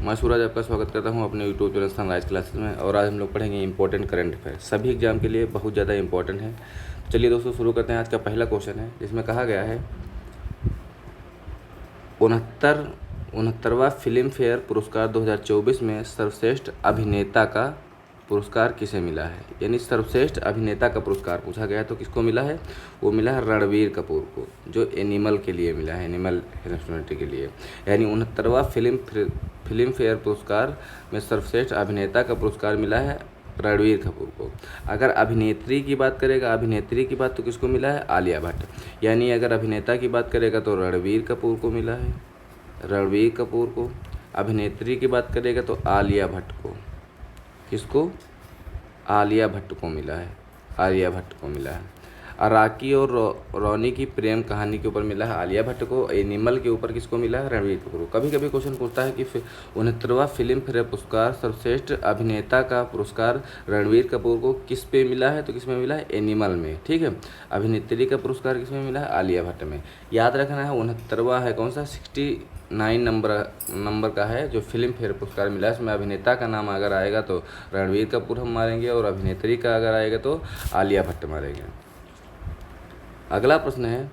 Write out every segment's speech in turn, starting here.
मैं सूरज आपका स्वागत करता हूं अपने यूट्यूब चैनल सनराइज क्लासेस में। और आज हम लोग पढ़ेंगे इंपॉर्टेंट करंट अफेयर, सभी एग्जाम के लिए बहुत ज़्यादा इंपॉर्टेंट है। चलिए दोस्तों शुरू करते हैं। आज का पहला क्वेश्चन है जिसमें कहा गया है 69वां फिल्म फेयर पुरस्कार 2024 में सर्वश्रेष्ठ अभिनेता का पुरस्कार किसे मिला है। यानी सर्वश्रेष्ठ अभिनेता का पुरस्कार पूछा गया है तो किसको मिला है, वो मिला है रणवीर कपूर को, जो एनिमल के लिए मिला है, एनिमल ह्यूमैनिटी के लिए। यानी 69वां फिल्म फेयर पुरस्कार में सर्वश्रेष्ठ अभिनेता का पुरस्कार मिला है रणवीर कपूर को। अगर अभिनेत्री की बात करेगा, अभिनेत्री की बात तो किसको मिला है, आलिया भट्ट। यानी अगर अभिनेता की बात करेगा तो रणवीर कपूर को मिला है, रणवीर कपूर को। अभिनेत्री की बात करेगा तो आलिया भट्ट को, किसको, आलिया भट्ट को मिला है, आलिया भट्ट को मिला है। अराकी और रॉनी की प्रेम कहानी के ऊपर मिला है आलिया भट्ट को। एनिमल के ऊपर किसको मिला है, रणवीर कपूर को। कभी कभी क्वेश्चन पूछता है कि 69वां फिल्म फेयर पुरस्कार सर्वश्रेष्ठ अभिनेता का पुरस्कार रणवीर कपूर को किस पे मिला है, तो किस में मिला है, एनिमल में। ठीक है। अभिनेत्री का पुरस्कार किस में मिला है, आलिया भट्ट में। याद रखना है 69वां है कौन सा, 69 नंबर का है जो फिल्म फेयर पुरस्कार मिला है। इसमें अभिनेता का नाम अगर आएगा तो रणवीर कपूर हम मारेंगे, और अभिनेत्री का अगर आएगा तो आलिया भट्ट मारेंगे। अगला प्रश्न है,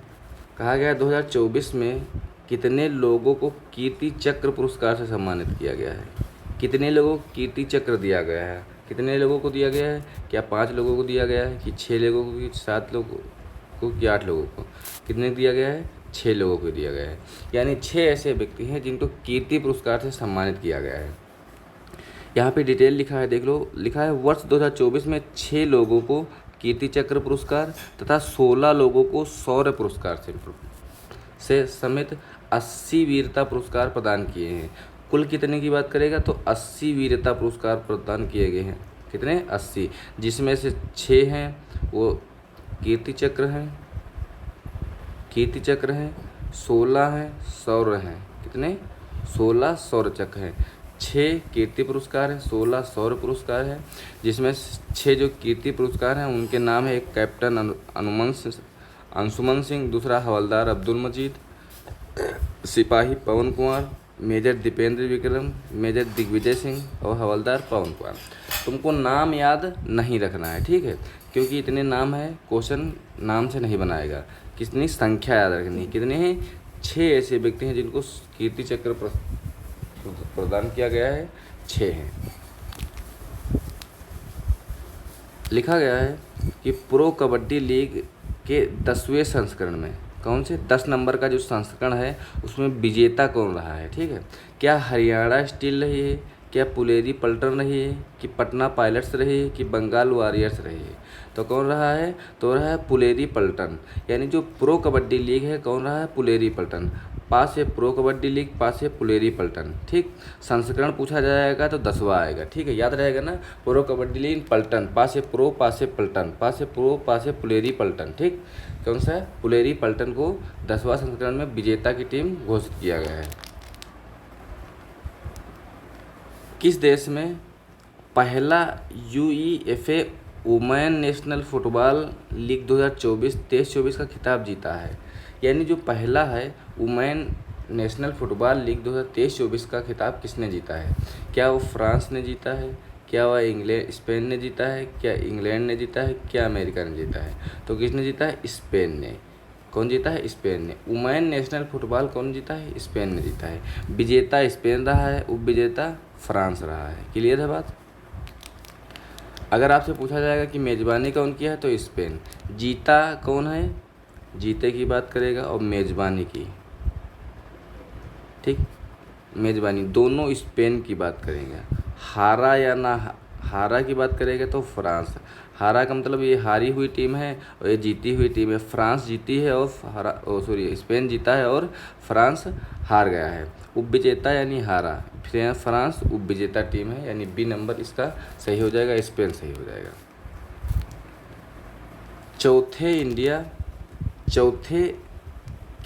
कहा गया 2024 में कितने लोगों को कीर्ति चक्र पुरस्कार से सम्मानित किया गया है। कितने लोगों को कीर्ति चक्र दिया गया है, कितने लोगों को दिया गया है, क्या 5 लोगों को दिया गया है, कि 6 लोगों को, कि 7 लोगों को, कि 8 लोगों को। कितने दिया गया है, 6 लोगों को दिया गया है। यानी 6 ऐसे व्यक्ति हैं जिनको कीर्ति पुरस्कार से सम्मानित किया गया है। यहाँ पे डिटेल लिखा है, देख लो। लिखा है वर्ष 2024 में 6 लोगों को कीर्ति चक्र पुरस्कार तथा 16 लोगों को शौर्य पुरस्कार से समेत 80 वीरता पुरस्कार प्रदान किए हैं। कुल कितने की बात करेगा तो 80 वीरता पुरस्कार प्रदान किए गए हैं। कितने, 80, जिसमें से 6 हैं वो कीर्ति चक्र हैं, 16 हैं शौर्य हैं। कितने, 16 शौर्य चक्र हैं। 6 कीर्ति पुरस्कार है, 16 शौर्य पुरस्कार है। जिसमें 6 जो कीर्ति पुरस्कार हैं उनके नाम है, एक कैप्टन अंशुमन सिंह, दूसरा हवलदार अब्दुल मजीद, सिपाही पवन कुमार, मेजर दीपेंद्र विक्रम, मेजर दिग्विजय सिंह और हवलदार पवन कुमार। तुमको नाम याद नहीं रखना है, ठीक है, क्योंकि इतने नाम है, क्वेश्चन नाम से नहीं बनाएगा। कितनी संख्या याद रखनी, कितने हैं, 6 ऐसे व्यक्ति हैं जिनको कीर्ति चक्र प्रदान किया गया है, 6 हैं। लिखा गया है कि प्रो कबड्डी लीग के 10वें संस्करण में, कौन से, 10 नंबर का जो संस्करण है उसमें विजेता कौन रहा है। ठीक है। क्या हरियाणा स्टील रही है, क्या पुलेरी पल्टन रही है, कि पटना पायलट्स रही है, कि बंगाल वॉरियर्स रही है। तो कौन रहा है, तो रहा है पुलेरी पल्टन। यानी जो प्रो कबड्डी लीग है कौन रहा है, पुलेरी पल्टन। पास है प्रो कबड्डी लीग, पास है पुलेरी पल्टन। ठीक। संस्करण पूछा जाएगा तो 10वां आएगा, ठीक है, याद रहेगा ना। प्रो कबड्डी लीग पल्टन, पास है प्रो, पास है पल्टन, पास है प्रो, पास है पुलेरी पल्टन। ठीक। कौन सा है, पुलेरी पल्टन को 10वां संस्करण में विजेता की टीम घोषित किया गया है। किस देश में पहला UEFA women national football league 2023-24 का खिताब जीता है। यानी जो पहला है वुमेन नेशनल फुटबॉल लीग 2023-24 का खिताब किसने जीता है। क्या वो फ्रांस ने जीता है, क्या वह स्पेन ने जीता है, क्या इंग्लैंड ने जीता है, क्या अमेरिका ने जीता है। तो किसने जीता है, स्पेन ने। कौन जीता है, स्पेन ने। वुमेन नेशनल फुटबॉल कौन जीता है, स्पेन ने जीता है। विजेता स्पेन रहा है, उपविजेता फ्रांस रहा है। क्लियर है बात। अगर आपसे पूछा जाएगा कि मेज़बानी कौन किया है तो स्पेन। जीता कौन है, जीते की बात करेगा और मेज़बानी की, ठीक, मेज़बानी दोनों स्पेन की बात करेंगे। हारा या ना हारा की बात करेगा तो फ्रांस। हारा का मतलब ये हारी हुई टीम है और ये जीती हुई टीम है। फ्रांस जीती है और स्पेन जीता है और फ्रांस हार गया है। उपविजेता यानी हारा, फ्रांस उपविजेता टीम है, यानी बी नंबर इसका सही हो जाएगा, स्पेन सही हो जाएगा। चौथे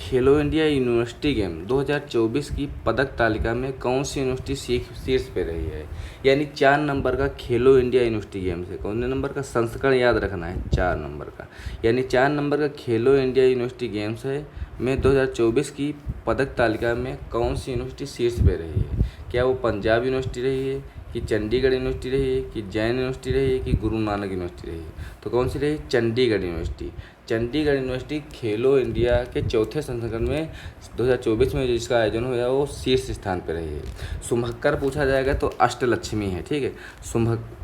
खेलो इंडिया यूनिवर्सिटी गेम 2024 की पदक तालिका में कौन सी यूनिवर्सिटी शीर्ष पे रही है। यानी 4 नंबर का खेलो इंडिया यूनिवर्सिटी गेम्स है। कौन नंबर का संस्करण याद रखना है, 4 नंबर का। यानी 4 नंबर का खेलो इंडिया यूनिवर्सिटी गेम्स है में 2024 की पदक तालिका में कौन सी यूनिवर्सिटी शीर्ष पे रही है। क्या वो पंजाब यूनिवर्सिटी रही है, कि चंडीगढ़ यूनिवर्सिटी रही है, कि जैन यूनिवर्सिटी रही है, कि गुरु नानक यूनिवर्सिटी रही है? तो कौन सी रही? चंडीगढ़ यूनिवर्सिटी। चंडीगढ़ यूनिवर्सिटी खेलो इंडिया के चौथे संस्करण में 2024 में जिसका आयोजन हुआ वो शीर्ष स्थान पर रही है। शुभंकर पूछा जाएगा तो अष्टलक्ष्मी है, ठीक है।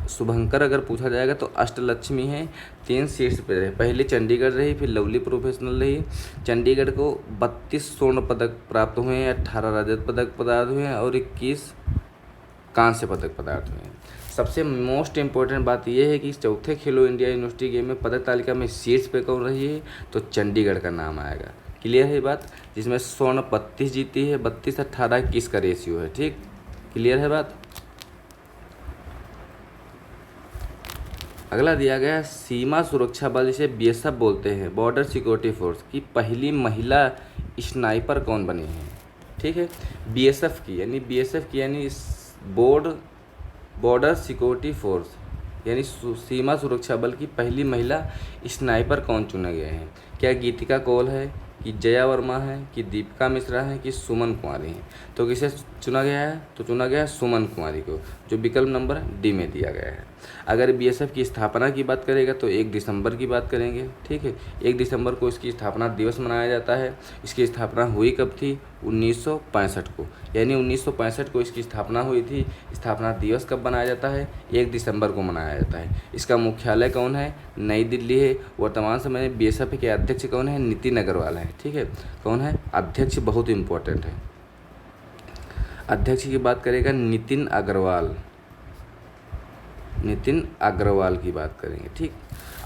शुभंकर अगर पूछा जाएगा तो अष्टलक्ष्मी है, 3 शीर्ष पे रहे। पहले चंडीगढ़ रही, फिर लवली प्रोफेशनल रही। चंडीगढ़ को 32 स्वर्ण पदक प्राप्त हुए हैं, 18 रजत पदक प्राप्त हुए हैं और 21 कांस्य पदक प्राप्त हुए हैं। सबसे मोस्ट इम्पोर्टेंट बात यह है कि चौथे खेलो इंडिया यूनिवर्सिटी गेम में पदक तालिका में शीर्ष पे कौन रही है? तो चंडीगढ़ का नाम आएगा। क्लियर है बात? जिसमें स्वर्ण 32 जीती है, 32 18 21 का रेशियो है, ठीक। क्लियर है बात? अगला दिया गया है सीमा सुरक्षा बल, जिसे बीएसएफ बोलते हैं, बॉर्डर सिक्योरिटी फोर्स की पहली महिला स्नाइपर कौन बनी है? ठीक है, बीएसएफ की यानी बॉर्डर सिक्योरिटी फोर्स यानी सीमा सुरक्षा बल की पहली महिला स्नाइपर कौन चुने गए हैं? क्या गीतिका कौल है, कि जया वर्मा है, कि दीपिका मिश्रा है, कि सुमन कुमारी है? तो किसे चुना गया है? तो चुना गया है सुमन कुमारी को, जो विकल्प नंबर डी में दिया गया है। अगर बीएसएफ की स्थापना की बात करेगा तो 1 दिसंबर की बात करेंगे, ठीक है। 1 दिसंबर को इसकी स्थापना दिवस मनाया जाता है। इसकी स्थापना हुई कब थी? 1965 को, यानी 1965 को इसकी स्थापना हुई थी। स्थापना दिवस कब मनाया जाता है? 1 दिसंबर को मनाया जाता है। इसका मुख्यालय कौन है? नई दिल्ली है। वर्तमान समय में बीएसएफ के अध्यक्ष कौन है? नितिन अग्रवाल है, ठीक है। कौन है अध्यक्ष? बहुत इंपॉर्टेंट है। अध्यक्ष की बात करेगा नितिन अग्रवाल की बात करेंगे, ठीक।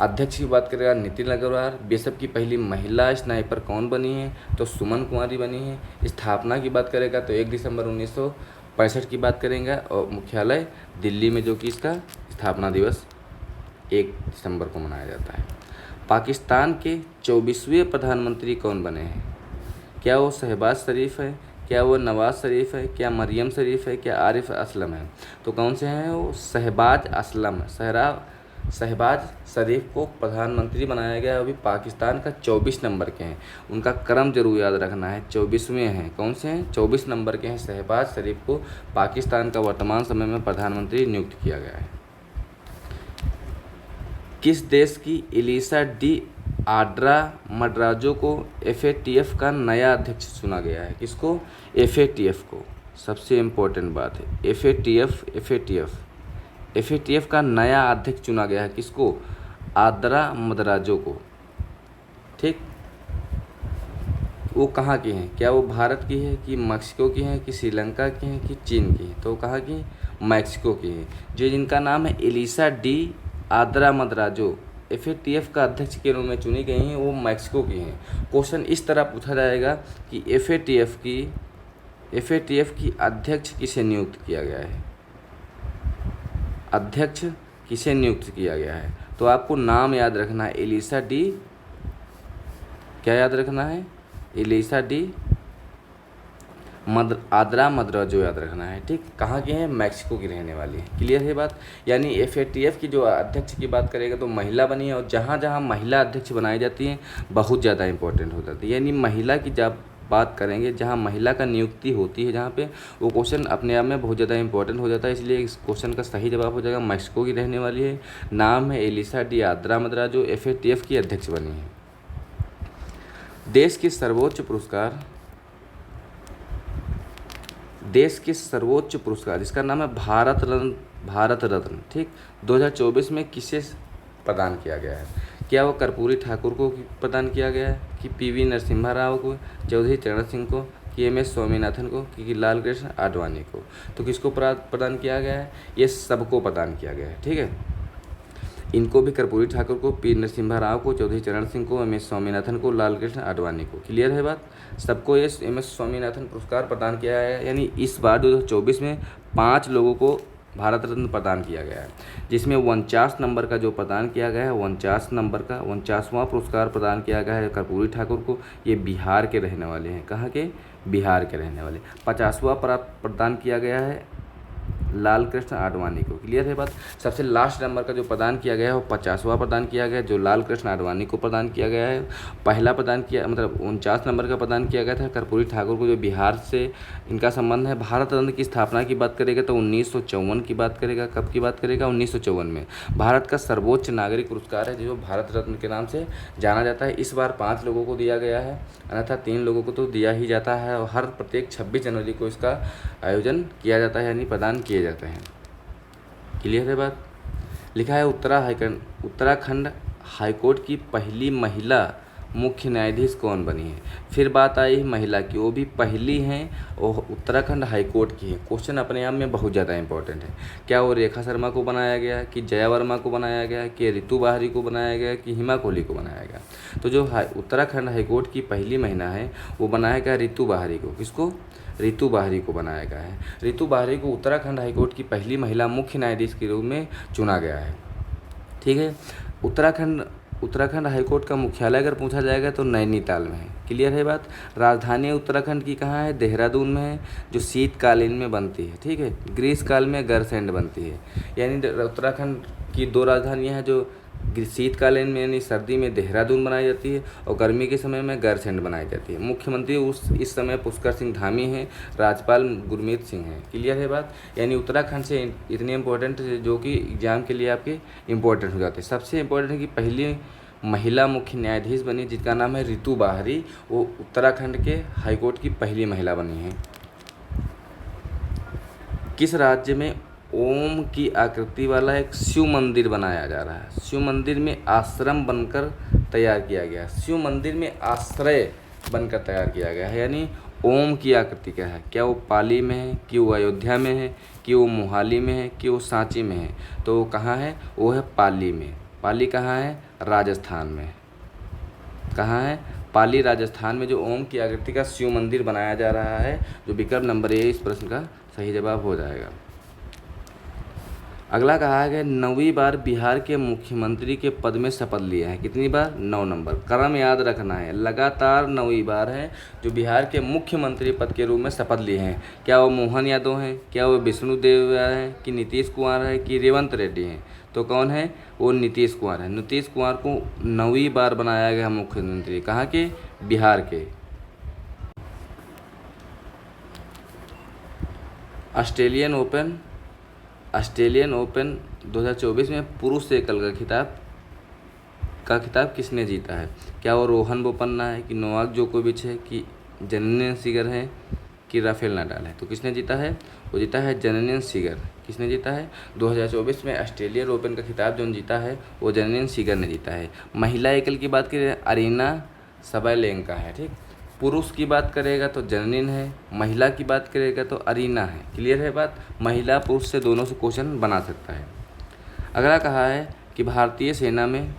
अध्यक्ष की बात करेगा नितिन अग्रवाल। बीएसएफ की पहली महिला स्नाइपर कौन बनी है? तो सुमन कुमारी बनी है। स्थापना की बात करेगा तो 1 दिसंबर 1965 की बात करेंगे और मुख्यालय दिल्ली में, जो कि इसका स्थापना दिवस 1 दिसंबर को मनाया जाता है। पाकिस्तान के 24वें प्रधानमंत्री कौन बने हैं? क्या वो शहबाज शरीफ है, क्या वो नवाज शरीफ है, क्या मरियम शरीफ है, क्या आरिफ असलम है? तो कौन से हैं वो? शहबाज शरीफ को प्रधानमंत्री बनाया गया है। अभी पाकिस्तान का 24 नंबर के हैं। उनका क्रम जरूर याद रखना है, 24वें हैं। कौन से हैं? 24 नंबर के हैं। शहबाज शरीफ को पाकिस्तान का वर्तमान समय में प्रधानमंत्री नियुक्त किया गया है। किस देश की एलिसा डी आड्रा मड्राजो को एफएटीएफ का नया अध्यक्ष चुना गया है? किसको? एफएटीएफ को। सबसे इम्पोर्टेंट बात है, एफएटीएफ का नया अध्यक्ष चुना गया है। किसको? आद्रा मद्राजो को, ठीक। वो कहाँ की हैं? क्या वो भारत की है, कि मैक्सिको की हैं, कि श्रीलंका की हैं, कि चीन की है? तो कहाँ की? मैक्सिको की है। जो जिनका नाम है एलिसा डी आद्रा मद्राजो एफएटीएफ का अध्यक्ष के रूप में चुनी गई हैं, वो मैक्सिको की हैं। क्वेश्चन इस तरह पूछा जाएगा कि एफएटीएफ की अध्यक्ष किसे नियुक्त किया गया है? अध्यक्ष किसे नियुक्त किया गया है? तो आपको नाम याद रखना है, एलिसा डी, क्या याद रखना है? एलिसा डी आद्रा मद्राजो याद रखना है, ठीक। कहाँ की हैं? मैक्सिको की रहने वाली है। क्लियर है बात? यानी एफएटीएफ की जो अध्यक्ष की बात करेगा तो महिला बनी है, और जहाँ जहाँ महिला अध्यक्ष बनाई जाती हैं बहुत ज़्यादा इंपॉर्टेंट हो जाती है। यानी महिला की जब बात करेंगे, जहाँ महिला का नियुक्ति होती है, जहाँ पे वो क्वेश्चन अपने आप में बहुत ज़्यादा इंपॉर्टेंट हो जाता है। इसलिए इस क्वेश्चन का सही जवाब हो जाएगा मैक्सिको की रहने वाली है। नाम है एलिसा डी आद्रा मद्राजो, एफएटीएफ की अध्यक्ष बनी है। देश के सर्वोच्च पुरस्कार जिसका नाम है भारत रत्न, ठीक, 2024 में किसे प्रदान किया गया है? क्या वो कर्पूरी ठाकुर को प्रदान किया गया है, कि पीवी नरसिम्हा राव को, चौधरी चरण सिंह को, कि एमएस स्वामीनाथन को, कि लाल कृष्ण आडवाणी को? तो किसको प्रदान किया गया है? ये सबको प्रदान किया गया है, ठीक है। इनको भी कर्पूरी ठाकुर को, पी नरसिम्हा राव को, चौधरी चरण सिंह को, एमएस स्वामीनाथन को, लाल कृष्ण आडवाणी को। क्लियर है बात? सबको ये एमएस स्वामीनाथन पुरस्कार प्रदान किया है। यानी इस बार 2024 में 5 लोगों को भारत रत्न प्रदान किया गया है, जिसमें 49 नंबर का जो प्रदान किया गया है, 49वां पुरस्कार प्रदान किया गया है कर्पूरी ठाकुर को। ये बिहार के रहने वाले हैं। कहाँ के? बिहार के रहने वाले। 50वां प्रदान किया गया है लाल कृष्ण आडवाणी को। क्लियर है बात। सबसे लास्ट नंबर का जो प्रदान किया गया है वो 50वां प्रदान किया गया, जो लाल कृष्ण आडवाणी को प्रदान किया गया है। पहला प्रदान किया मतलब 49 नंबर का प्रदान किया गया था कर्पूरी ठाकुर को, जो बिहार से इनका संबंध है। भारत रत्न की स्थापना की बात करेगा तो 1954 की बात करेगा। कब की बात करेगा? 1954 में। भारत का सर्वोच्च नागरिक पुरस्कार है जो भारत रत्न के नाम से जाना जाता है। इस बार 5 लोगों को दिया गया है, अन्यथा 3 लोगों को तो दिया ही जाता है और हर प्रत्येक 26 जनवरी को इसका आयोजन किया जाता है, यानी प्रदान किए जाते हैं। क्लियर है बात। लिखा है उत्तराखंड हाईकोर्ट की पहली महिला मुख्य न्यायाधीश कौन बनी है। फिर बात आई महिला की, वो भी पहली हैं और उत्तराखंड हाईकोर्ट की है। क्वेश्चन अपने आप में बहुत ज़्यादा इंपॉर्टेंट है। क्या वो रेखा शर्मा को बनाया गया, कि जया वर्मा को बनाया गया, कि रितु बाहरी को बनाया गया, कि हिमा कोहली को बनाया गया? तो जो उत्तराखंड हाईकोर्ट की पहली महिला है वो बनाया गया रितु बाहरी को। किसको? रितु बाहरी को बनाया गया है। रितु बाहरी को उत्तराखंड हाईकोर्ट की पहली महिला मुख्य न्यायाधीश के रूप में चुना गया है। ठीक है। उत्तराखंड हाईकोर्ट का मुख्यालय अगर पूछा जाएगा तो नैनीताल में है। क्लियर है बात। राजधानी उत्तराखंड की कहाँ है? देहरादून में है, जो शीतकालीन में बनती है। ठीक है। ग्रीष्मकाल में गैरसैंण बनती है। यानी उत्तराखंड की 2 राजधानियाँ हैं, जो शीतकालीन में यानी सर्दी में देहरादून बनाई जाती है और गर्मी के समय में गैरसैंण बनाई जाती है। मुख्यमंत्री इस समय पुष्कर सिंह धामी हैं, राज्यपाल गुरमीत सिंह हैं। क्लियर है बात। यानी उत्तराखंड से इतने इंपॉर्टेंट जो कि एग्जाम के लिए आपके इंपॉर्टेंट हो जाते हैं। सबसे इंपॉर्टेंट है कि पहली महिला मुख्य न्यायाधीश बनी जिसका नाम है रितु बाहरी, वो उत्तराखंड के हाईकोर्ट की पहली महिला बनी है। किस राज्य में ओम की आकृति वाला एक शिव मंदिर बनाया जा रहा है? शिव मंदिर में आश्रम बनकर तैयार किया गया। शिव मंदिर में आश्रय बनकर तैयार किया गया है, यानी ओम की आकृति क्या है? क्या वो पाली में है, कि वो अयोध्या में है, कि वो मोहाली में है, कि वो सांची में है? तो वो कहाँ है? वो है पाली में। पाली कहाँ है? राजस्थान में। कहाँ है? पाली राजस्थान में जो ओम की आकृति का शिव मंदिर बनाया जा रहा है, जो विकल्प नंबर ए इस प्रश्न का सही जवाब हो जाएगा। अगला कहा है कि 9वीं बार बिहार के मुख्यमंत्री के पद में शपथ लिया है। कितनी बार? 9 नंबर। क्रम याद रखना है, लगातार 9वीं बार है जो बिहार के मुख्यमंत्री पद के रूप में शपथ लिए हैं। क्या वो मोहन यादव हैं, क्या वो विष्णुदेव हैं, कि नीतीश कुमार है, कि रेवंत रेड्डी हैं? तो कौन है? वो नीतीश कुमार है। नीतीश कुमार को 9वीं बार बनाया गया मुख्यमंत्री। कहाँ के? बिहार के। ऑस्ट्रेलियन ओपन 2024 में पुरुष एकल का खिताब किसने जीता है? क्या वो रोहन बोपन्ना है, कि नोवाक जोकोविच है, कि जेनेलिन सीगर है, कि राफेल नडाल है? तो किसने जीता है? वो जीता है जेनेलिन सीगर। किसने जीता है? 2024 में ऑस्ट्रेलियन ओपन का खिताब जो जीता है वो जेनेलिन सीगर ने जीता है। महिला एकल की बात करें अरीना सबैलेंका है। ठीक। पुरुष की बात करेगा तो जननीन है, महिला की बात करेगा तो अरीना है। क्लियर है बात। महिला पुरुष से दोनों से क्वेश्चन बना सकता है। अगला कहा है कि भारतीय सेना में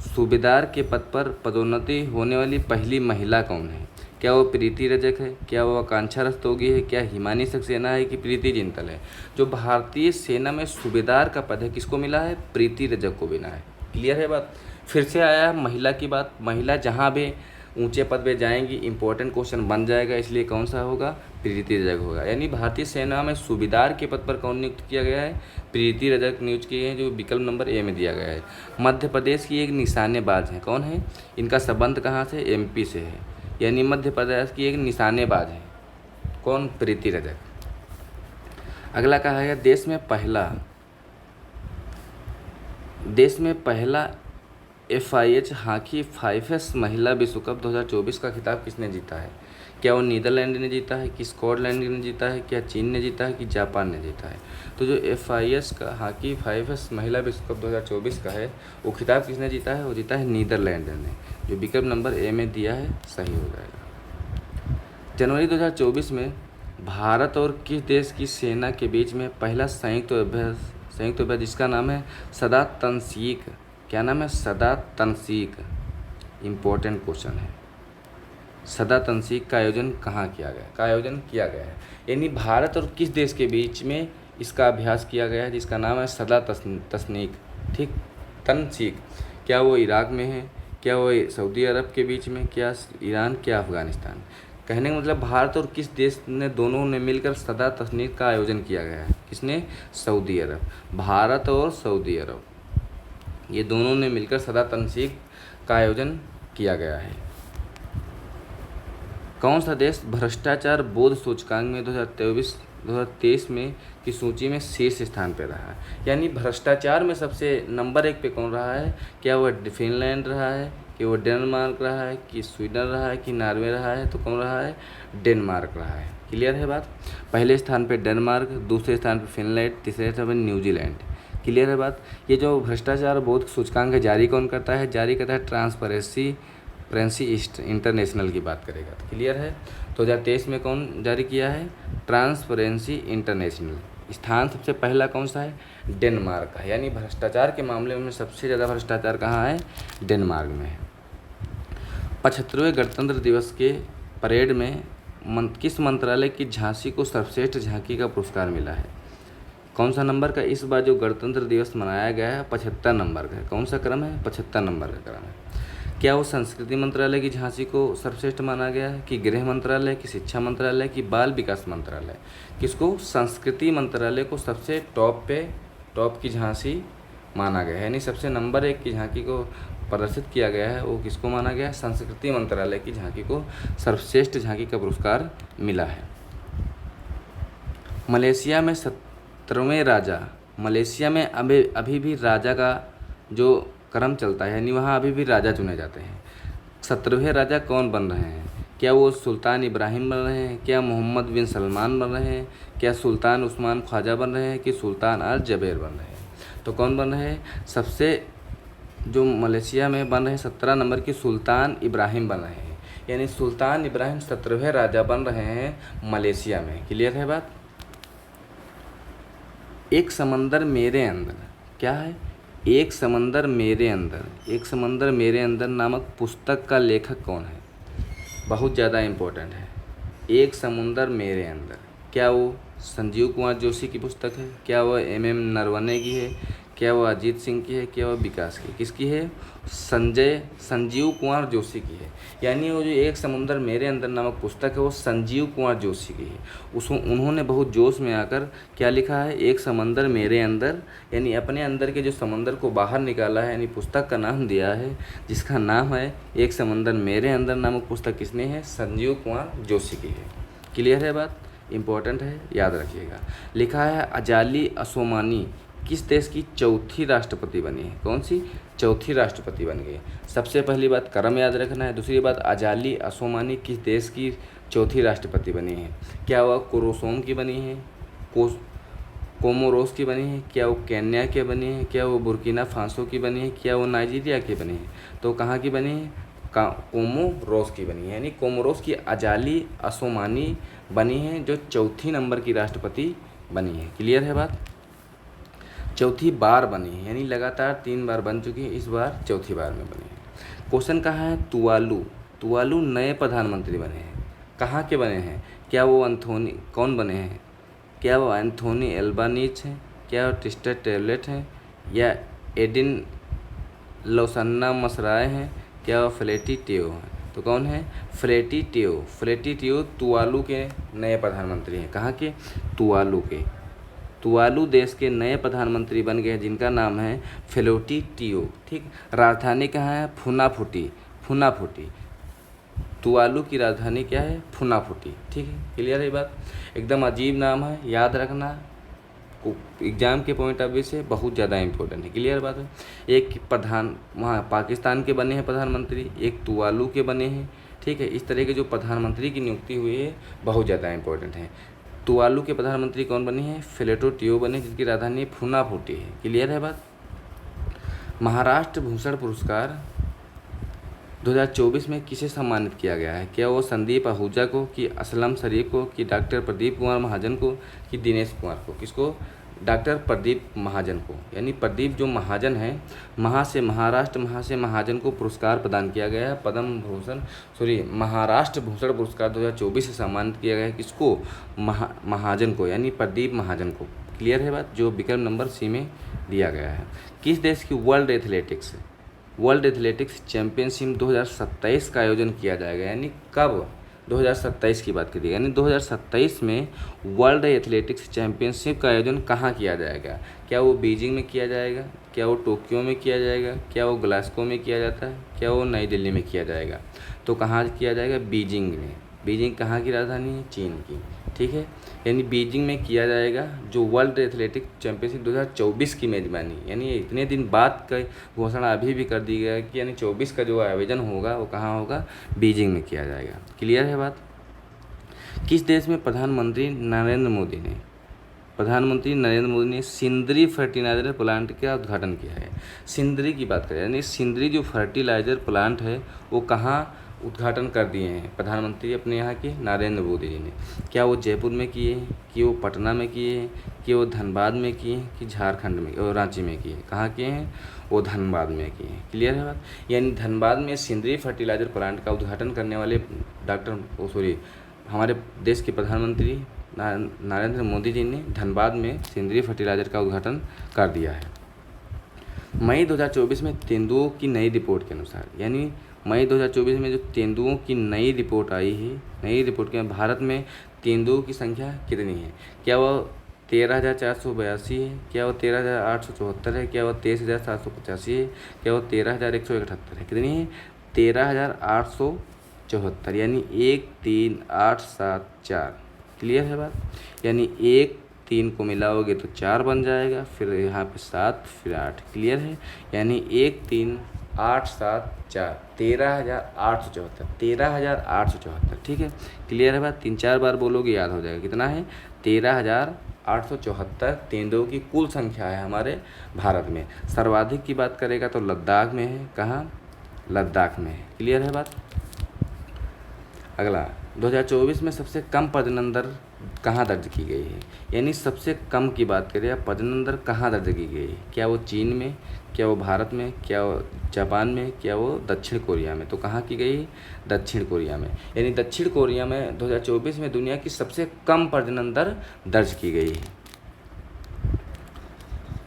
सूबेदार के पद पर पदोन्नति होने वाली पहली महिला कौन है? क्या वो प्रीति रजक है, क्या वो आकांक्षा रस्तोगी है, क्या हिमानी सक्सेना है, कि प्रीति जिंतल है? जो भारतीय सेना में सूबेदार का पद है किसको मिला है? प्रीति रजक को मिला है। क्लियर है बात। फिर से आया महिला की बात। महिला जहाँ भी ऊंचे पद पे जाएंगी इंपॉर्टेंट क्वेश्चन बन जाएगा, इसलिए कौन सा होगा? प्रीति रजक होगा। यानी भारतीय सेना में सूबेदार के पद पर कौन नियुक्त किया गया है? प्रीति रजक नियुक्त किए हैं, जो विकल्प नंबर ए में दिया गया है। मध्य प्रदेश की एक निशानेबाज है। कौन है? इनका संबंध कहाँ से? एमपी से है। यानी मध्य प्रदेश की एक निशानेबाज है। कौन? प्रीति रजक। अगला कहा है देश में पहला FIH हॉकी 5S महिला विश्व कप 2024 का खिताब किसने जीता है? क्या वो नीदरलैंड ने जीता है, कि स्कॉटलैंड ने जीता है, क्या चीन ने जीता है, कि जापान ने जीता है? तो जो FIH का हॉकी 5S महिला विश्व कप 2024 का है वो खिताब किसने जीता है? वो जीता है नीदरलैंड ने, जो विकल्प नंबर ए में दिया है सही हो जाएगा। जनवरी 2024 में भारत और किस देश की सेना के बीच में पहला संयुक्त अभ्यास जिसका नाम है सदा तंसीक? क्या नाम है? सदा तंसीक। इम्पोर्टेंट क्वेश्चन है। सदा तंसीक का आयोजन कहाँ किया गया है? यानी भारत और किस देश के बीच में इसका अभ्यास किया गया है जिसका नाम है सदा तंसीक। ठीक। तंसीक। क्या वो इराक में है, क्या वो सऊदी अरब के बीच में, क्या ईरान, क्या अफ़गानिस्तान? कहने का मतलब भारत और किस देश ने दोनों ने मिलकर सदा तस्नीर का आयोजन किया गया है? किसने? सऊदी अरब। भारत और सऊदी अरब ये दोनों ने मिलकर सदा तस्नीर का आयोजन किया गया है। कौन सा देश भ्रष्टाचार बोध सूचकांक में 2023 में की सूची में शीर्ष स्थान पर रहा है? यानी भ्रष्टाचार में सबसे नंबर 1 पे कौन रहा है? क्या वह फिनलैंड रहा है, कि वो डेनमार्क रहा है, कि स्वीडन रहा है, कि नॉर्वे रहा है? तो कौन रहा है? डेनमार्क रहा है। क्लियर है बात? पहले स्थान पे डेनमार्क, दूसरे स्थान पे फिनलैंड, तीसरे स्थान पे न्यूजीलैंड। क्लियर है बात? ये जो भ्रष्टाचार बोध सूचकांक है जारी कौन करता है? जारी करता है ट्रांसपेरेंसी इंटरनेशनल की बात करेगा तो क्लियर है। 2023 में कौन जारी किया है? Transparency international. स्थान सबसे पहला कौन सा है? डेनमार्क का है। यानी भ्रष्टाचार के मामले में सबसे ज़्यादा भ्रष्टाचार कहाँ है? डेनमार्क में है। 75वें गणतंत्र दिवस के परेड में किस मंत्रालय की झांसी को सर्वश्रेष्ठ झांकी का पुरस्कार मिला है? कौन सा नंबर का? इस बार जो गणतंत्र दिवस मनाया गया है 75 नंबर का है। कौन सा क्रम है? 75 नंबर का क्रम है। क्या वो संस्कृति मंत्रालय की झांसी को सर्वश्रेष्ठ माना गया है, कि गृह मंत्रालय, कि शिक्षा मंत्रालय, कि बाल विकास मंत्रालय? किसको? संस्कृति मंत्रालय को सबसे टॉप की झांसी माना गया है। यानी सबसे नंबर 1 की झांकी को प्रदर्शित किया गया है, वो किसको माना गया है? संस्कृति मंत्रालय की झांकी को सर्वश्रेष्ठ झांकी का पुरस्कार मिला है। मलेशिया में 17वें राजा, मलेशिया में अभी भी राजा का जो क्रम चलता है, यानी वहाँ अभी भी राजा चुने जाते हैं। 17वें राजा कौन बन रहे हैं? क्या वो सुल्तान इब्राहिम बन रहे हैं, क्या मोहम्मद बिन सलमान बन रहे हैं, क्या सुल्तान उस्मान ख्वाजा बन रहे हैं, कि सुल्तान अल जबेर बन रहे हैं? तो कौन बन रहे हैं? सबसे जो मलेशिया में बन रहे हैं 17 नंबर की सुल्तान इब्राहिम बन रहे हैं। यानी सुल्तान इब्राहिम 17वें राजा बन रहे हैं मलेशिया में। क्लियर है बात? एक समंदर मेरे अंदर, क्या है? एक समंदर मेरे अंदर, एक समंदर मेरे अंदर नामक पुस्तक का लेखक कौन है? बहुत ज़्यादा इम्पोर्टेंट है। एक समुंदर मेरे अंदर, क्या वो संजीव कुमार जोशी की पुस्तक है, क्या वह MM नरवणे की है, क्या वह अजीत सिंह की है, क्या वह विकास की? किसकी है? संजीव कुमार जोशी की है। यानी वो जो एक समुंदर मेरे अंदर नामक पुस्तक है वो संजीव कुमार जोशी की है। उन्होंने बहुत जोश में आकर क्या लिखा है? एक समंदर मेरे अंदर, यानी अपने अंदर के जो समंदर को बाहर निकाला है, यानी पुस्तक का नाम दिया है जिसका नाम है एक समंदर मेरे अंदर नामक पुस्तक किसने है? संजीव कुमार जोशी की है। क्लियर है बात? इंपॉर्टेंट है, याद रखिएगा। लिखा है अजाली असोमानी किस देश की चौथी राष्ट्रपति बनी है? कौन सी? चौथी राष्ट्रपति बन गई। सबसे पहली बात क्रम याद रखना है। दूसरी बात अजाली असोमानी किस देश की चौथी राष्ट्रपति बनी है? क्या वह कोरोसोम की बनी है, कोमोरोस की बनी है, क्या वो केन्या की बनी है, क्या वो बुर्किना फासो की बनी है, क्या वो नाइजीरिया की बनी है? तो कहाँ की बनी है? कोमोरोस की बनी है। यानी कोमोरोस की अजाली असोमानी बनी है जो चौथी नंबर की राष्ट्रपति बनी है। क्लियर है बात? चौथी बार बनी है, यानी लगातार 3 बार बन चुकी है, इस बार चौथी बार में बनी है। क्वेश्चन कहाँ है? तुवालू नए प्रधानमंत्री बने हैं। कहाँ के बने हैं? क्या वो कौन बने हैं? क्या वो एंथोनी एल्बानीज हैं, क्या वो ट्रिस्टर टेबलेट हैं, या एडिन लोसन्ना मसराय हैं, क्या वो फ्लेटी टियो हैं? तो कौन है? फ्लेटी टियो तुवालू के नए प्रधानमंत्री हैं। कहाँ के? तुवालू के। तुवालू देश के नए प्रधानमंत्री बन गए जिनका नाम है फ्लेटी टियो। ठीक, राजधानी कहाँ है? फुनाफुटी। तुवालू की राजधानी क्या है? फुनाफुटी। ठीक है, क्लियर है बात? एकदम अजीब नाम है, याद रखना, एग्जाम के पॉइंट ऑफ व्यू से बहुत ज़्यादा इंपॉर्टेंट है। क्लियर बात है? एक वहाँ पाकिस्तान के बने हैं प्रधानमंत्री, एक तुवालू के बने हैं। ठीक है, इस तरह के जो प्रधानमंत्री की नियुक्ति हुई है बहुत ज़्यादा इंपॉर्टेंट है। तुवालू के प्रधानमंत्री कौन बने हैं? फ्लेटो टियो बने जिनकी राजधानी फुनाफुटी है। क्लियर है बात? महाराष्ट्र भूषण पुरस्कार 2024 में किसे सम्मानित किया गया है? क्या वो संदीप आहूजा को, कि असलम शरीफ को, कि डॉक्टर प्रदीप कुमार महाजन को, कि दिनेश कुमार को? किसको? डॉक्टर प्रदीप महाजन को। यानी प्रदीप जो महाजन है, महाराष्ट्र महाजन को पुरस्कार प्रदान किया गया है। महाराष्ट्र भूषण पुरस्कार 2024 से सम्मानित किया गया है। किसको? महाजन को, यानी प्रदीप महाजन को। क्लियर है बात? जो विकल्प नंबर C में दिया गया है। किस देश की वर्ल्ड एथलेटिक्स चैंपियनशिप 2027 का आयोजन किया जाएगा? यानी कब? 2027 की बात करिए, यानी 2027 में वर्ल्ड एथलेटिक्स चैंपियनशिप का आयोजन कहाँ किया जाएगा? क्या वो बीजिंग में किया जाएगा? क्या वो टोक्यो में किया जाएगा? क्या वो ग्लासगो में किया जाता है? क्या वो नई दिल्ली में किया जाएगा? तो कहाँ किया जाएगा? बीजिंग में। बीजिंग कहाँ की राजधानी है? चीन की। ठीक है, यानी बीजिंग में किया जाएगा जो वर्ल्ड एथलेटिक चैंपियनशिप 2024 की मेज़बानी। यानी इतने दिन बाद का घोषणा अभी भी कर दी गया है कि यानी 24 का जो आयोजन होगा वो कहाँ होगा? बीजिंग में किया जाएगा। क्लियर है बात? किस देश में प्रधानमंत्री नरेंद्र मोदी ने सिंदरी फर्टिलाइजर प्लांट का उद्घाटन किया है? सिंदरी की बात करें, यानी सिंदरी जो फर्टिलाइजर प्लांट है वो कहाँ उद्घाटन कर दिए हैं प्रधानमंत्री अपने यहाँ के नरेंद्र मोदी जी ने? क्या वो जयपुर में किए हैं, कि वो पटना में किए हैं, कि वो धनबाद में किए हैं, कि झारखंड में और रांची में किए हैं? कहाँ किए हैं? वो धनबाद में किए हैं। क्लियर है बात? यानी धनबाद में सिंदरी फर्टिलाइजर प्लांट का उद्घाटन करने वाले हमारे देश के प्रधानमंत्री नरेंद्र मोदी जी ने धनबाद में सिंदरी फर्टिलाइजर का उद्घाटन कर दिया है। मई 2024 में तेंदुओं की नई रिपोर्ट के अनुसार, यानी मई 2024 में जो तेंदुओं की नई रिपोर्ट आई है, नई रिपोर्ट के भारत में तेंदुओं की संख्या कितनी है? क्या वह 13,482 है? क्या वो 13,874 है? क्या वो 23,785 है? क्या वो 13,171 है? कितनी है? 13,874, यानी 13874। क्लियर है बात? यानी 1 3 को मिलाओगे तो 4 बन जाएगा, फिर यहाँ पे 7, फिर 8। क्लियर है? यानी 1 3 8 7 4 13,874, 13,874। ठीक है, क्लियर है बात? 3 4 बार बोलोगे याद हो जाएगा। कितना है? 13,874 तेंदुओं की कुल संख्या है हमारे भारत में। सर्वाधिक की बात करेगा तो लद्दाख में है। कहाँ? लद्दाख में है। क्लियर है बात? अगला, 2024 में सबसे कम प्रजनन दर कहाँ दर्ज की गई है? यानी सबसे कम की बात करें, प्रजनन दर कहाँ दर्ज की गई है? क्या वो चीन में, क्या वो भारत में, क्या वो जापान में, क्या वो दक्षिण कोरिया में? तो कहाँ की गई? दक्षिण कोरिया में। यानी दक्षिण कोरिया में 2024 में दुनिया की सबसे कम प्रजनन दर दर्ज की गई है।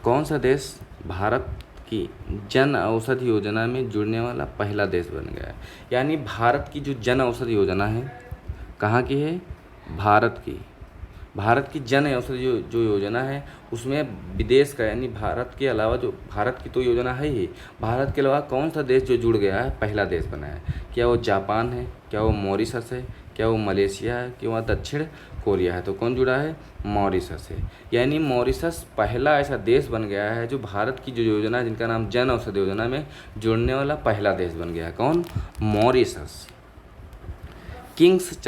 कौन सा देश भारत की जन औषधि योजना में जुड़ने वाला पहला देश बन गया है? यानी भारत की जो जन औषधि योजना है कहाँ की है? भारत की जन औषधि जो योजना है उसमें विदेश का, यानी भारत के अलावा, जो भारत की तो योजना है ही, भारत के अलावा कौन सा देश जो जुड़ गया है, पहला देश बना है? क्या वो जापान है? क्या वो मॉरिशस है? क्या वो मलेशिया है? क्या वो दक्षिण कोरिया है? तो कौन जुड़ा है? मॉरिशस है। यानी मॉरिशस पहला ऐसा देश बन गया है जो भारत की जो योजना है, जिनका नाम जन औषधि योजना में जुड़ने वाला पहला देश बन गया है। कौन? मॉरिशस। किंग्स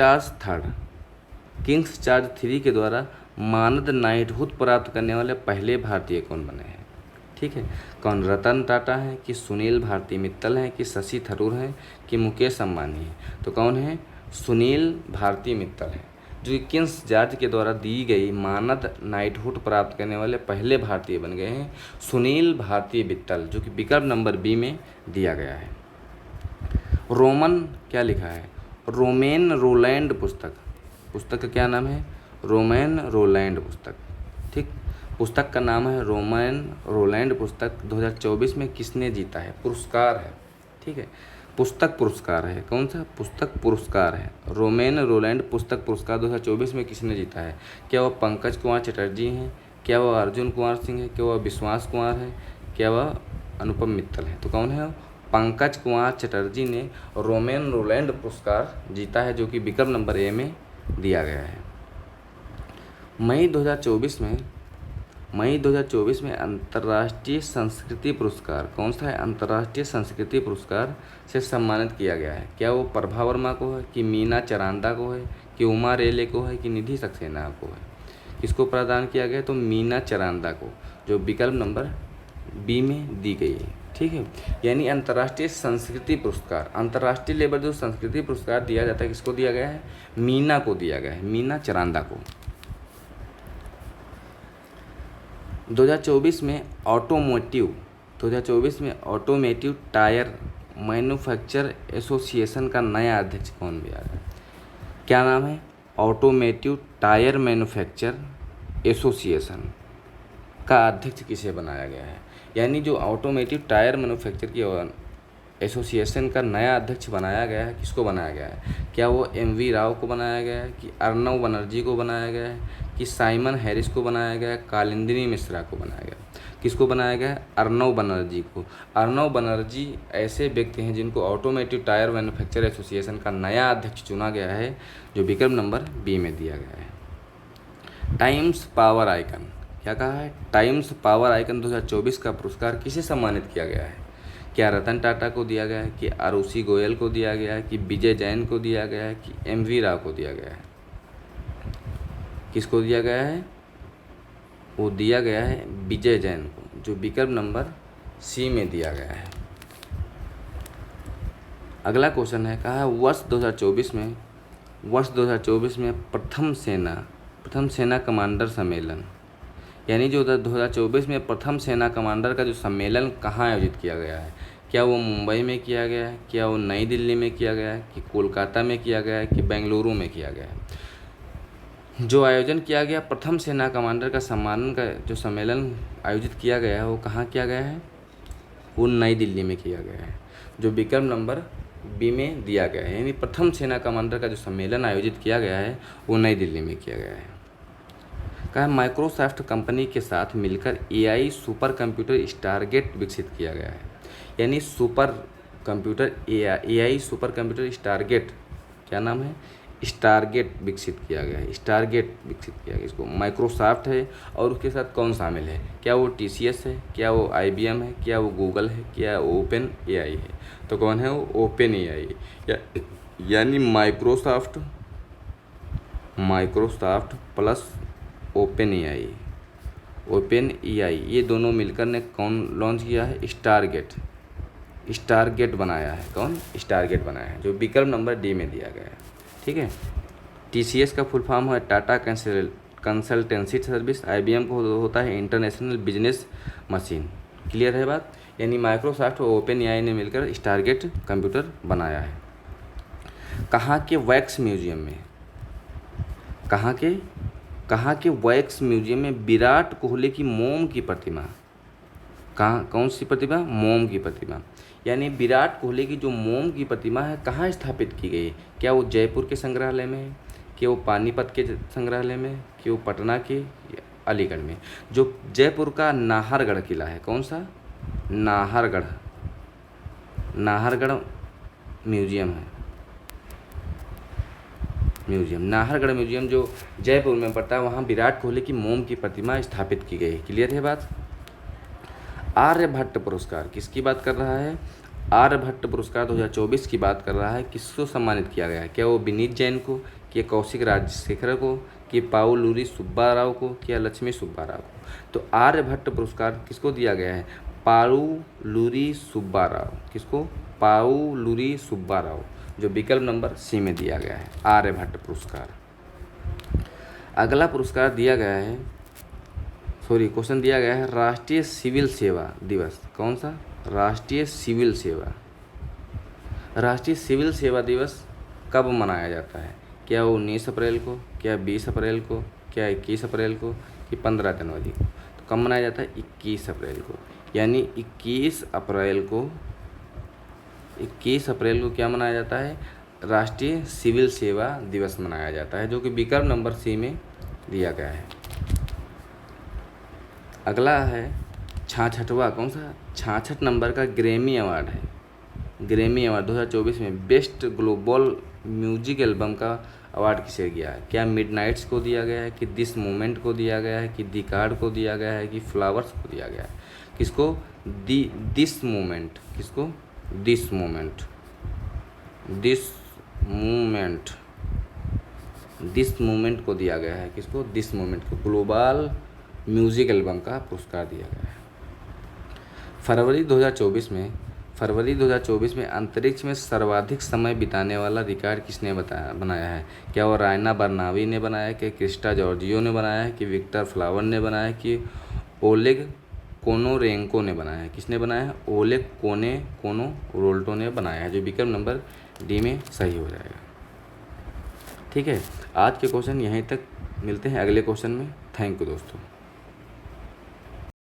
चार्ज 3 के द्वारा मानद नाइटहुड प्राप्त करने वाले पहले भारतीय कौन बने हैं? ठीक है, कौन? रतन टाटा है, कि सुनील भारती मित्तल हैं, कि शशि थरूर हैं, कि मुकेश अंबानी हैं? तो कौन है? सुनील भारती मित्तल हैं, जो किंग्स जॉर्ज के द्वारा दी गई मानद नाइटहुड प्राप्त करने वाले पहले भारतीय बन गए हैं। सुनील भारती मित्तल, जो कि विकल्प नंबर बी में दिया गया है। रोमन क्या लिखा है? रोमेन रोलैंड पुस्तक का क्या नाम है? रोमैन रोलैंड पुस्तक। ठीक, पुस्तक का नाम है रोमैन रोलैंड पुस्तक। 2024 में किसने जीता है? पुरस्कार है। ठीक है, पुस्तक पुरस्कार है। कौन सा? पुस्तक पुरस्कार है। रोमैन रोलैंड पुस्तक पुरस्कार 2024 में किसने जीता है? क्या वह पंकज कुमार चटर्जी हैं? क्या वह अर्जुन कुमार सिंह है? क्या वह विश्वास कुमार है? क्या वह अनुपम मित्तल है? तो कौन है? पंकज कुमार चटर्जी ने रोमैन रोलैंड पुरस्कार जीता है, जो कि विकल्प नंबर ए में दिया गया है। मई 2024 में अंतर्राष्ट्रीय संस्कृति पुरस्कार कौन सा है? अंतर्राष्ट्रीय संस्कृति पुरस्कार से सम्मानित किया गया है। क्या वो प्रभा वर्मा को है, कि मीना चरांदा को है, कि उमा रेले को है, कि निधि सक्सेना को है? किसको प्रदान किया गया? तो मीना चरांदा को, जो विकल्प नंबर बी में दी गई है। ठीक है, यानी अंतर्राष्ट्रीय संस्कृति पुरस्कार, अंतर्राष्ट्रीय लेवल जो संस्कृति पुरस्कार दिया जाता है, किसको दिया गया है? मीना को दिया गया है, मीना चरांदा को। 2024 में ऑटोमेटिव टायर मैन्युफैक्चर एसोसिएशन का नया अध्यक्ष कौन भी आ रहा है? क्या नाम है? ऑटोमेटिव टायर मैन्युफैक्चर एसोसिएशन का अध्यक्ष किसे बनाया गया है? यानी जो ऑटोमेटिव टायर मैन्युफैक्चर की एसोसिएशन का नया अध्यक्ष बनाया गया है, किसको बनाया गया है? क्या वो MV राव को बनाया गया है, कि अर्नव बनर्जी को बनाया गया है, कि साइमन हैरिस को बनाया गया है, कालिंदी मिश्रा को बनाया गया? किसको बनाया गया है? अर्नव बनर्जी को। अर्नव बनर्जी ऐसे व्यक्ति हैं जिनको ऑटोमेटिव टायर मैन्युफैक्चर एसोसिएशन का नया अध्यक्ष चुना गया है, जो विकल्प नंबर बी में दिया गया है। टाइम्स पावर आइकन, क्या कहा है? टाइम्स पावर आइकन 2024 का पुरस्कार किसे सम्मानित किया गया है? क्या रतन टाटा को दिया गया है, कि आरुषि गोयल को दिया गया है, कि विजय जैन को दिया गया है, कि MV राव को दिया गया है? किसको दिया गया है? वो दिया गया है विजय जैन को, जो विकल्प नंबर सी में दिया गया है। अगला क्वेश्चन है, कहा है वर्ष 2024 में प्रथम सेना कमांडर सम्मेलन, यानी जो 2024 में प्रथम सेना कमांडर का जो सम्मेलन कहाँ आयोजित किया गया है? क्या वो मुंबई में किया गया है, क्या वो नई दिल्ली में किया गया है, कि कोलकाता में किया गया है, कि बेंगलुरु में किया गया है? जो आयोजन किया गया प्रथम सेना कमांडर का सम्मान का जो सम्मेलन आयोजित किया गया है, वो कहाँ किया गया है? वो नई दिल्ली में किया गया है, जो विकल्प नंबर बी में दिया गया है। यानी प्रथम सेना कमांडर का जो सम्मेलन आयोजित किया गया है, वो नई दिल्ली में किया गया है। कहा माइक्रोसॉफ्ट कंपनी के साथ मिलकर AI सुपर कंप्यूटर स्टारगेट विकसित किया गया है। यानी super computer AI super computer Stargate, क्या नाम है? स्टारगेट विकसित किया गया है। स्टारगेट विकसित किया गया, इसको माइक्रोसॉफ्ट है और उसके साथ कौन शामिल है? क्या वो TCS है, क्या वो IBM है, क्या वो गूगल है, क्या ओपन AI है? तो कौन है वो? Open AI। यानी माइक्रोसॉफ्ट प्लस ओपन AI ये दोनों मिलकर ने कौन लॉन्च किया है? स्टारगेट बनाया है। कौन? स्टारगेट बनाया है, जो विकल्प नंबर डी में दिया गया है। ठीक है। TCS का फुल फॉर्म है टाटा कंसल्टेंसी सर्विस, IBM को होता है इंटरनेशनल बिजनेस मशीन। क्लियर है बात? यानी माइक्रोसॉफ्ट और ओपन AI ने मिलकर स्टारगेट कंप्यूटर बनाया है। कहाँ के वैक्स म्यूजियम में, कहाँ के वैक्स म्यूजियम में विराट कोहली की मोम की प्रतिमा, कौन सी प्रतिमा? मोम की प्रतिमा। यानी विराट कोहली की जो मोम की प्रतिमा है, कहाँ स्थापित की गई? क्या वो जयपुर के संग्रहालय में है, क्या वो पानीपत के संग्रहालय में, क्या वो पटना के, अलीगढ़ में? जो जयपुर का नाहरगढ़ किला है, कौन सा? नाहरगढ़ म्यूजियम है। नाहरगढ़ म्यूजियम जो जयपुर में पड़ता है, वहाँ विराट कोहली की मोम की प्रतिमा स्थापित की गई है। क्लियर है बात? आर्यभट्ट पुरस्कार किसकी बात कर रहा है? आर्यभट्ट पुरस्कार 2024 की बात कर रहा है। किसको सम्मानित किया गया है? क्या वो विनीत जैन को, क्या कौशिक राजशेखर को, कि पाउलूरी सुब्बा राव को, क्या लक्ष्मी सुब्बा राव को? तो आर्यभट्ट पुरस्कार किसको दिया गया है? पाउलूरी सुब्बा राव। किसको? पाउलूरी सुब्बा राव, जो विकल्प नंबर सी में दिया गया है, आर्यभट्ट पुरस्कार। अगला पुरस्कार दिया गया है, क्वेश्चन दिया गया है राष्ट्रीय सिविल सेवा दिवस। कौन सा? राष्ट्रीय सिविल सेवा दिवस कब मनाया जाता है? क्या वो 19 अप्रैल को, क्या 20 अप्रैल को, क्या 21 अप्रैल को, कि 15 जनवरी को? तो कब मनाया जाता है? 21 अप्रैल को। यानी 21 अप्रैल को क्या मनाया जाता है? राष्ट्रीय सिविल सेवा दिवस मनाया जाता है, जो कि विकल्प नंबर सी में दिया गया है। अगला है 66वां, कौन सा? 66 नंबर का ग्रैमी अवार्ड है। ग्रैमी अवार्ड 2024 में बेस्ट ग्लोबल म्यूजिक एल्बम का अवार्ड किसे गया है? क्या मिडनाइट्स को दिया गया है, कि दिस मोमेंट को दिया गया है, कि दी कार्ड को दिया गया है, कि फ्लावर्स को दिया गया है? किसको? This moment. किसको? दिस मोमेंट को दिया गया है। किसको? दिस मोमेंट को ग्लोबल म्यूजिक एल्बम का पुरस्कार दिया गया है। फरवरी 2024 में अंतरिक्ष में सर्वाधिक समय बिताने वाला रिकॉर्ड किसने बनाया है? क्या वो रायना बर्नावी ने बनाया है, कि क्रिस्टा जॉर्जियो ने बनाया है, कि विक्टर फ्लावर ने बनाया है, कि ओलेग कोनोरेंको ने बनाया है? किसने बनाया है? ओलेग कोनोरोल्टो ने बनाया है, जो विकल्प नंबर डी में सही हो जाएगा। ठीक है, आज के क्वेश्चन यहीं तक, मिलते हैं अगले क्वेश्चन में। थैंक यू दोस्तों।